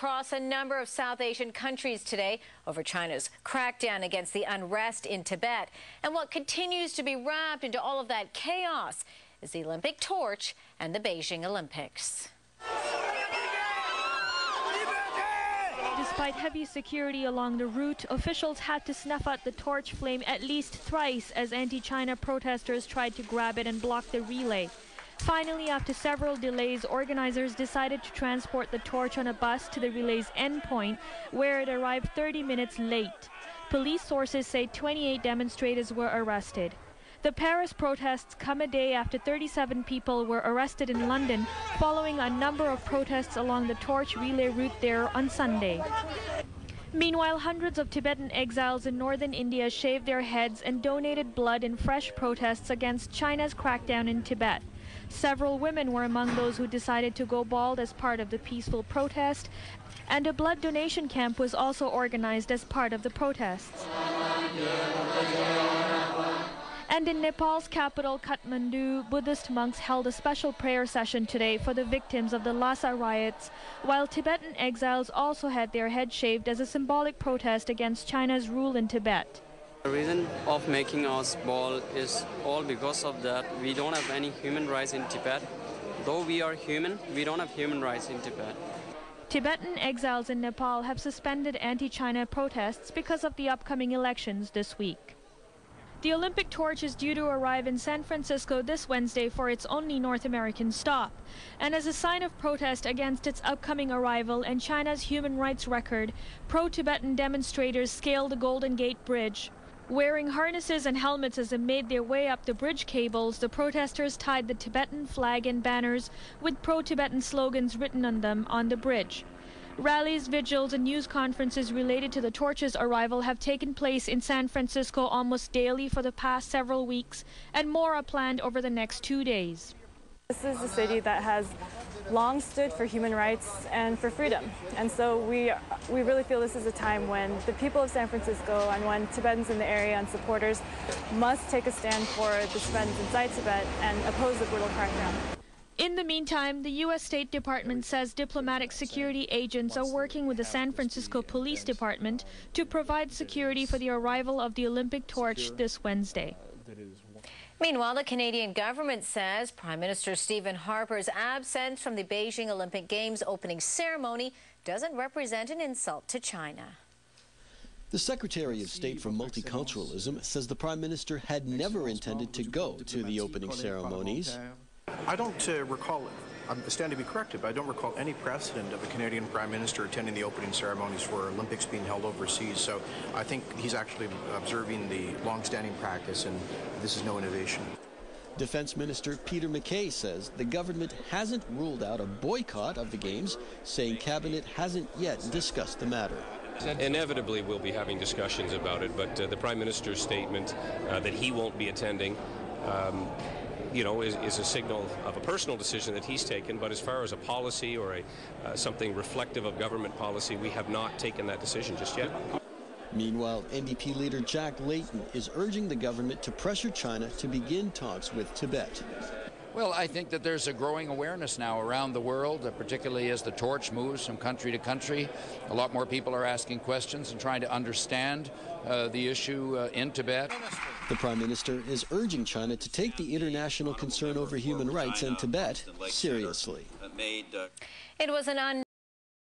across a number of South Asian countries today over China's crackdown against the unrest in Tibet. And what continues to be wrapped into all of that chaos is the Olympic torch and the Beijing Olympics. Despite heavy security along the route, officials had to snuff out the torch flame at least thrice as anti-China protesters tried to grab it and block the relay. Finally, after several delays, organizers decided to transport the torch on a bus to the relay's endpoint, where it arrived 30 minutes late. Police sources say 28 demonstrators were arrested. The Paris protests come a day after 37 people were arrested in London following a number of protests along the torch relay route there on Sunday. Meanwhile, hundreds of Tibetan exiles in northern India shaved their heads and donated blood in fresh protests against China's crackdown in Tibet. Several women were among those who decided to go bald as part of the peaceful protest, and a blood donation camp was also organized as part of the protests. And in Nepal's capital, Kathmandu, Buddhist monks held a special prayer session today for the victims of the Lhasa riots, while Tibetan exiles also had their heads shaved as a symbolic protest against China's rule in Tibet. The reason of making us bald is all because of that we don't have any human rights in Tibet. Though we are human, we don't have human rights in Tibet. Tibetan exiles in Nepal have suspended anti-China protests because of the upcoming elections this week. The Olympic torch is due to arrive in San Francisco this Wednesday for its only North American stop. And as a sign of protest against its upcoming arrival and China's human rights record, pro-Tibetan demonstrators scaled the Golden Gate Bridge. Wearing harnesses and helmets as they made their way up the bridge cables, the protesters tied the Tibetan flag and banners with pro-Tibetan slogans written on them on the bridge. Rallies, vigils, and news conferences related to the torch's arrival have taken place in San Francisco almost daily for the past several weeks, and more are planned over the next 2 days. This is a city that has long stood for human rights and for freedom. And so we really feel this is a time when the people of San Francisco and when Tibetans in the area and supporters must take a stand for the Tibetans inside Tibet and oppose the brutal crackdown. In the meantime, the U.S. State Department says diplomatic security agents are working with the San Francisco Police Department to provide security for the arrival of the Olympic torch this Wednesday. Meanwhile, the Canadian government says Prime Minister Stephen Harper's absence from the Beijing Olympic Games opening ceremony doesn't represent an insult to China. The Secretary of State for Multiculturalism says the Prime Minister had never intended to go to the opening ceremonies. I don't recall, I stand to be corrected, but I don't recall any precedent of a Canadian Prime Minister attending the opening ceremonies for Olympics being held overseas. So I think he's actually observing the long-standing practice, and this is no innovation. Defense Minister Peter MacKay says the government hasn't ruled out a boycott of the Games, saying Cabinet hasn't yet discussed the matter. Inevitably, we'll be having discussions about it, but the Prime Minister's statement that he won't be attending is a signal of a personal decision that he's taken, but as far as a policy or something reflective of government policy, we have not taken that decision just yet. Meanwhile, NDP leader Jack Layton is urging the government to pressure China to begin talks with Tibet. Well, I think that there's a growing awareness now around the world, particularly as the torch moves from country to country. A lot more people are asking questions and trying to understand the issue in Tibet. The Prime Minister is urging China to take the international concern over human rights in Tibet seriously. It was an